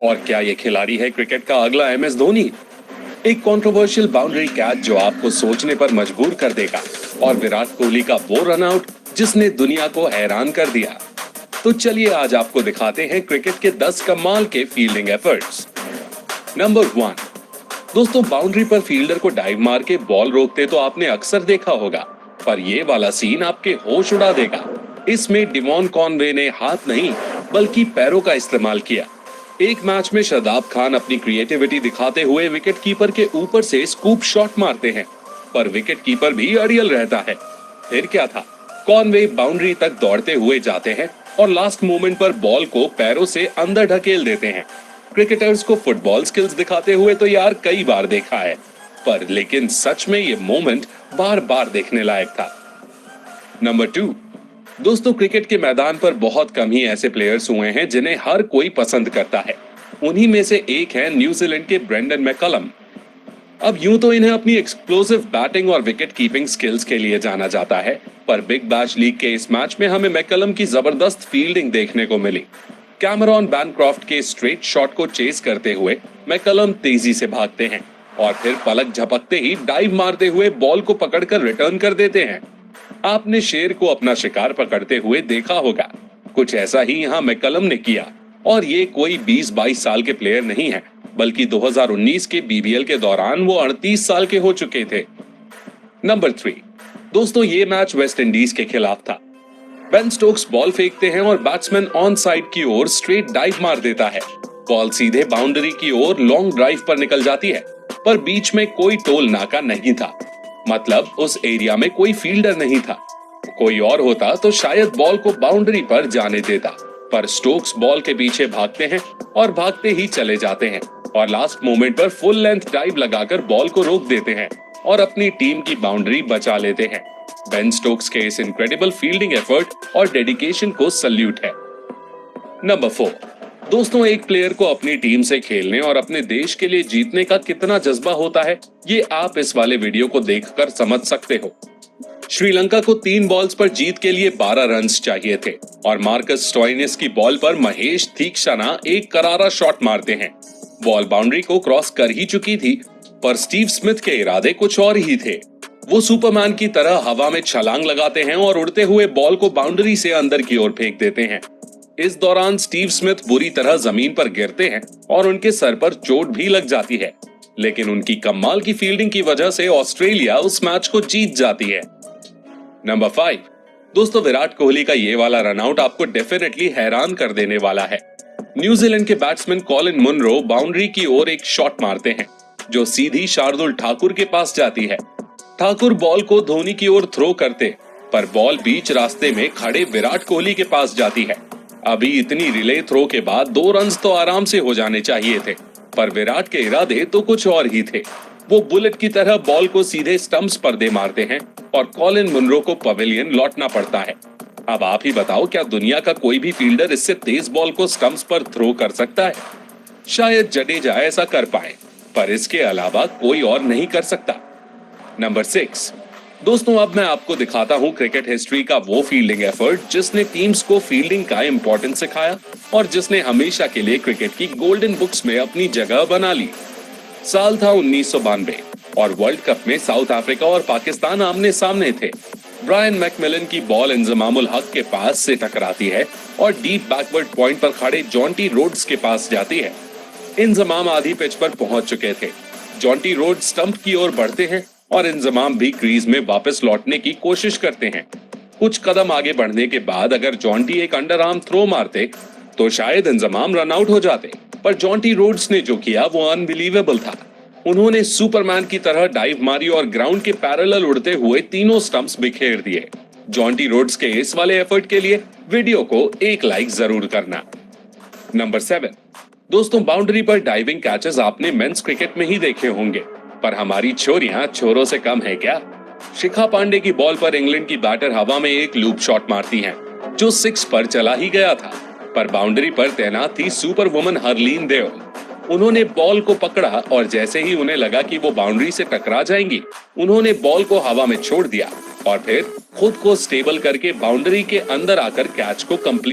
और क्या ये खिलाड़ी है क्रिकेट का अगला एमएस धोनी? एक कंट्रोवर्शियल बाउंड्री कैच जो आपको सोचने पर मजबूर कर देगा, और विराट कोहली का वो रन आउट जिसने दुनिया को हैरान कर दिया। तो चलिए आज आपको दिखाते हैं क्रिकेट के 10 कमाल के फील्डिंग एफर्ट्स। नंबर 1। दोस्तों, बाउंड्री पर फील्डर को डाइव मार के बॉल रोकते तो आपने अक्सर देखा होगा, पर ये वाला सीन आपके होश उड़ा देगा। इसमें डिवॉन कॉनवे ने हाथ नहीं बल्कि पैरों का इस्तेमाल किया। एक मैच में शादाब खान अपनी क्रिएटिविटी दिखाते हुए विकेट कीपर के ऊपर से स्कूप शॉट मारते हैं, पर विकेट कीपर भी अड़ियल रहता है। फिर क्या था, कॉनवे बाउंड्री तक दौड़ते हुए जाते हैं और लास्ट मोमेंट पर बॉल को पैरों से अंदर ढकेल देते हैं। क्रिकेटर्स को फुटबॉल स्किल्स दिखाते हुए तो यार कई बार देखा है, पर लेकिन सच में ये मोमेंट बार बार देखने लायक था। नंबर 2। दोस्तों, क्रिकेट के मैदान पर बहुत कम ही ऐसे प्लेयर्स हुए हैं जिन्हें हर कोई पसंद करता है। उन्हीं में से एक है न्यूजीलैंड के ब्रेंडन मैकलम। अब यूं तो इन्हें अपनी एक्सप्लोसिव बैटिंग और विकेट कीपिंग स्किल्स के लिए जाना जाता है, पर बिग बैश लीग के इस मैच में हमें मैकलम की जबरदस्त फील्डिंग देखने को मिली। कैमरॉन बैनक्रॉफ्ट के स्ट्रेट शॉट को चेस करते हुए मैकलम तेजी से भागते हैं और फिर पलक झपकते ही डाइव मारते हुए बॉल को पकड़कर रिटर्न कर देते हैं। आपने शेर को अपना शिकार पकड़ते हुए देखा होगा, कुछ ऐसा ही यहाँ मैकलम ने किया। और ये कोई 20-22 साल के प्लेयर नहीं है, बल्कि 2019 के बीबीएल के दौरान वो 38 साल के हो चुके थे। नंबर 3। दोस्तों, ये मैच वेस्ट इंडीज के खिलाफ था। बेन स्टोक्स बॉल फेंकते हैं और बैट्समैन ऑन साइड की ओर स्ट्रेट डाइव मार देता है। बॉल सीधे बाउंड्री की ओर लॉन्ग ड्राइव पर निकल जाती है, पर बीच में कोई टोल नाका नहीं था। मतलब उस एरिया में कोई फील्डर नहीं था। कोई और होता तो शायद बॉल को बाउंड्री पर जाने देता, पर स्टोक्स बॉल के पीछे भागते हैं और भागते ही चले जाते हैं और लास्ट मोमेंट पर फुल लेंथ डाइव लगाकर बॉल को रोक देते हैं और अपनी टीम की बाउंड्री बचा लेते हैं। बेन स्टोक्स के इस इनक्रेडिबल फील्डिंग एफर्ट और डेडिकेशन को सल्यूट है। नंबर 4। दोस्तों, एक प्लेयर को अपनी टीम से खेलने और अपने देश के लिए जीतने का कितना जज्बा होता है, ये आप इस वाले वीडियो को देखकर समझ सकते हो। श्रीलंका को 3 बॉल्स पर जीत के लिए 12 रन्स चाहिए थे और मार्कस स्टोइनिस की बॉल पर महेश तीक्षणा एक करारा शॉट मारते हैं। बॉल बाउंड्री को क्रॉस कर ही चुकी थी, पर स्टीव स्मिथ के इरादे कुछ और ही थे। वो सुपरमैन की तरह हवा में छलांग लगाते हैं और उड़ते हुए बॉल को बाउंड्री से अंदर की ओर फेंक देते हैं। इस दौरान स्टीव स्मिथ बुरी तरह जमीन पर गिरते हैं और उनके सर पर चोट भी लग जाती है, लेकिन उनकी कमाल की फील्डिंग की वजह से ऑस्ट्रेलिया उस मैच को जीत जाती है। नंबर 5। दोस्तों, विराट कोहली का ये वाला रनआउट आपको डेफिनेटली हैरान कर देने वाला है। न्यूजीलैंड के बैट्समैन कॉलिन मुनरो बाउंड्री की ओर एक शॉट मारते हैं जो सीधी शार्दुल ठाकुर के पास जाती है। ठाकुर बॉल को धोनी की ओर थ्रो करते, पर बॉल बीच रास्ते में खड़े विराट कोहली के पास जाती है। अभी इतनी रिले थ्रो के बाद 2 रन्स तो आराम से हो जाने चाहिए थे, पर विराट के इरादे तो कुछ और ही थे। वो बुलेट की तरह बॉल को सीधे स्टंप्स पर दे मारते हैं और कॉलिन मुनरो को पवेलियन लौटना पड़ता है। अब आप ही बताओ, क्या दुनिया का कोई भी फील्डर इससे तेज बॉल को स्टंप्स पर थ्रो कर सकता है? शायद जडेजा ऐसा कर पाए, पर इसके अलावा कोई और नहीं कर सकता। नंबर 6। दोस्तों, अब मैं आपको दिखाता हूं क्रिकेट हिस्ट्री का वो फील्डिंग एफर्ट जिसने टीम्स को फील्डिंग का इंपॉर्टेंस सिखाया और जिसने हमेशा के लिए क्रिकेट की गोल्डन बुक्स में अपनी जगह बना ली। साल था 1992 और वर्ल्ड कप में साउथ अफ्रीका और पाकिस्तान आमने सामने थे। ब्रायन मैकमिलन की बॉल इंजमामुल हक के पास से टकराती है और डीप बैकवर्ड पॉइंट पर खड़े जॉन्टी रोड्स के पास जाती है। इंजमाम आधी पिच पर पहुंच चुके थे। जॉन्टी रोड स्टंप की ओर बढ़ते हैं और इंजमाम भी क्रीज में वापस लौटने की कोशिश करते हैं। कुछ कदम आगे बढ़ने के बाद अगर जॉन्टी एक अंडर आर्म थ्रो मारते तो शायद इंजमाम रन आउट हो जाते, पर जॉन्टी रोड्स ने जो किया वो अनबिलीवेबल था। उन्होंने सुपरमैन की तरह डाइव मारी और ग्राउंड के पैरेलल उड़ते हुए तीनों स्टंप्स बिखेर दिए। जॉन्टी रोड्स के इस वाले एफर्ट के लिए वीडियो को एक लाइक जरूर करना। नंबर 7। दोस्तों, बाउंड्री पर डाइविंग कैचेस आपने मेंस क्रिकेट में ही देखे होंगे, पर हमारी छोरियां छोरों से कम है क्या? शिखा पांडे की बॉल पर इंग्लैंड की बैटर हवा में एक लूप शॉट मारती हैं, जो 6 पर चला ही गया था, पर बाउंड्री पर तैनात थी सुपर वुमन हरलीन देओल। उन्होंने बॉल को पकड़ा और जैसे ही उन्हें लगा कि वो बाउंड्री से टकरा जाएंगी, उन्होंने बॉल को हवा में छोड़ दिया और फिर खुद को स्टेबल करके बाउंड्री के अंदर आकर कैच को कंप्लीट